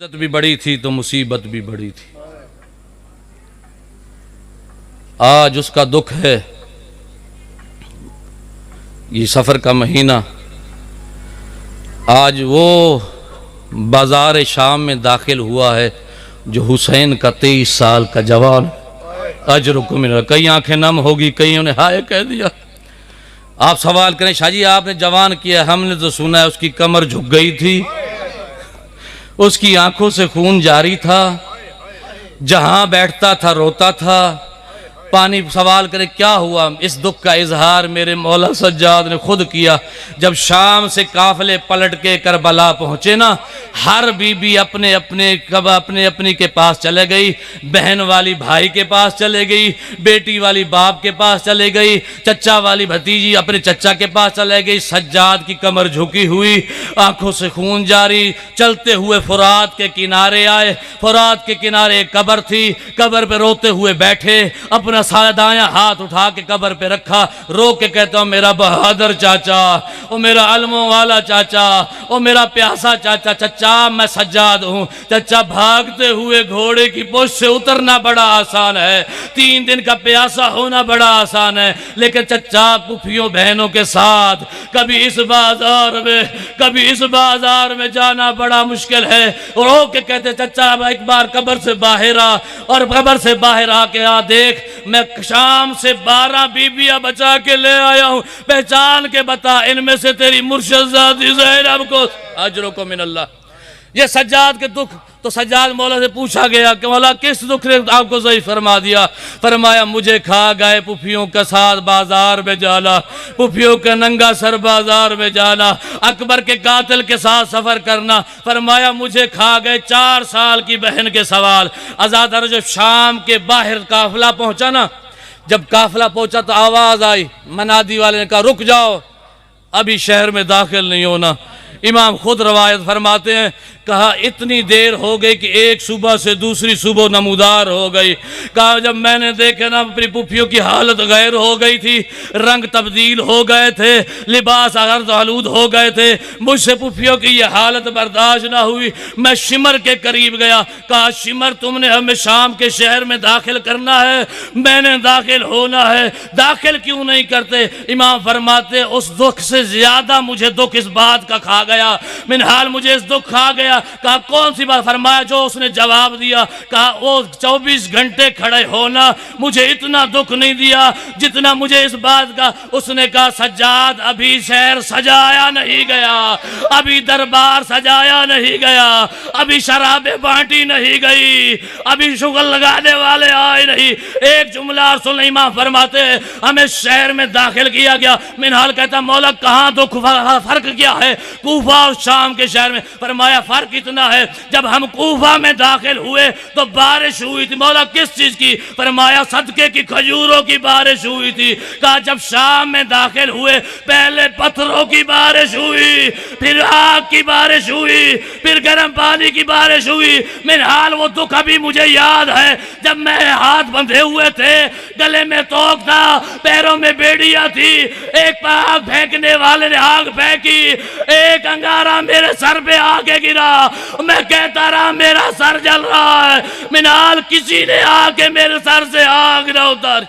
عزت بھی بڑی تھی تو مصیبت بھی بڑی تھی۔ آج اس کا دکھ ہے، یہ سفر کا مہینہ، آج وہ بازار شام میں داخل ہوا ہے جو حسین کا 23 سال کا جوان، اجرکم من اللہ۔ کئی آنکھیں نم ہوگی، کئیوں نے ہائے کہہ دیا۔ آپ سوال کریں شاہ جی آپ نے جوان کیا، ہم نے تو سنا ہے اس کی کمر جھک گئی تھی، اس کی آنکھوں سے خون جاری تھا، جہاں بیٹھتا تھا روتا تھا۔ پانی سوال کرے کیا ہوا؟ اس دکھ کا اظہار میرے مولا سجاد نے خود کیا۔ جب شام سے قافلے پلٹ کے کربلا پہنچے نا، ہر بی بی اپنے اپنے کے پاس چلے گئی، بہن والی بھائی کے پاس چلے گئی، بیٹی والی باپ کے پاس چلے گئی، چچا والی بھتیجی اپنے چچا کے پاس چلے گئی۔ سجاد کی کمر جھکی ہوئی، آنکھوں سے خون جاری، چلتے ہوئے فرات کے کنارے آئے۔ فرات کے کنارے ایک قبر تھی، قبر پہ روتے ہوئے بیٹھے، اپنا دایاں ہاتھ اٹھا کے قبر پہ رکھا، رو کے کہتا ہوں میرا بہادر چاچا، او میرا علموں والا چاچا، او میرا پیاسا چاچا، چچا میں سجاد ہوں۔ چچا بھاگتے ہوئے گھوڑے کی پشت سے اترنا بڑا آسان ہے، 3 دن کا پیاسا ہونا بڑا آسان ہے، لیکن چچا پھوپھیوں بہنوں کے ساتھ کبھی اس بازار میں جانا بڑا مشکل ہے۔ رو کے کہتے چچا ایک بار قبر سے باہر آ، اور قبر سے باہر آ کے دیکھ میں شام سے 12 بیویاں بچا کے لے آیا ہوں، پہچان کے بتا ان میں سے تیری مرشد زادی زینب کو اجرکم من اللہ۔ یہ سجاد کے دکھ، تو سجاد مولا سے پوچھا گیا کہ مولا کس دکھ نے آپ کو ضعیف فرما دیا؟ فرمایا مجھے کھا گئے پھوپھیوں کا ساتھ بازار میں جانا، پھوپھیوں کا ننگا سر بازار میں جانا، اکبر کے قاتل کے ساتھ سفر کرنا۔ فرمایا مجھے کھا گئے 4 سال کی بہن کے سوال۔ آزاد جب شام کے باہر قافلہ پہنچا نا، جب قافلہ پہنچا تو آواز آئی، منادی والے نے کہا رک جاؤ، ابھی شہر میں داخل نہیں ہونا۔ امام خود روایت فرماتے ہیں، کہا اتنی دیر ہو گئی کہ ایک صبح سے دوسری صبح نمودار ہو گئی۔ کہا جب میں نے دیکھا نا اپنی پھوپھیوں کی حالت غیر ہو گئی تھی، رنگ تبدیل ہو گئے تھے، لباس عرض آلود ہو گئے تھے، مجھ سے پھوپھیوں کی یہ حالت برداشت نہ ہوئی، میں شمر کے قریب گیا۔ کہا شمر تم نے ہمیں شام کے شہر میں داخل کرنا ہے، میں نے داخل ہونا ہے، داخل کیوں نہیں کرتے؟ امام فرماتے اس دکھ سے زیادہ مجھے دکھ اس بات کا کھا گیا، منحال مجھے اس دکھ کھا گیا۔ کہا کون سی بات؟ فرمایا جو اس نے جواب دیا، کہا وہ 24 گھنٹے کھڑے ہونا مجھے اتنا دکھ نہیں دیا جتنا مجھے اس بات کا۔ اس نے کہا سجاد ابھی شہر سجایا نہیں گیا، ابھی دربار سجایا نہیں گیا، ابھی شرابیں بانٹی نہیں گئی، ابھی شغل لگانے والے آئے نہیں۔ ایک جملہ اور سن لیں، امام فرماتے ہیں ہمیں شہر میں داخل کیا گیا۔ منحال کہتا مولا کہاں دکھ فرق کیا ہے کوفہ اور شام کے شہر میں؟ فرمایا فرق اتنا ہے جب ہم کوفہ میں داخل ہوئے تو بارش ہوئی تھی۔ مولا کس چیز کی؟ فرمایا صدقے کی کھجوروں کی بارش ہوئی تھی۔ کہا جب شام میں داخل ہوئے پہلے پتھروں کی بارش ہوئی، پھر آگ کی بارش ہوئی، پھر گرم پانی کی بارش ہوئی۔ منحال وہ دکھ ابھی مجھے یاد ہے جب میں ہاتھ بندھے ہوئے تھے، گلے میں توق تھا، پیروں میں بیڑیاں تھی، ایک آگ پھینکنے والے نے آگ پھینکی، ایک انگارہ میرے سر پہ آ کے گرا، میں کہتا رہا میرا سر جل رہا ہے، منحال کسی نے آ کے میرے سر سے آگ نہ اتاری۔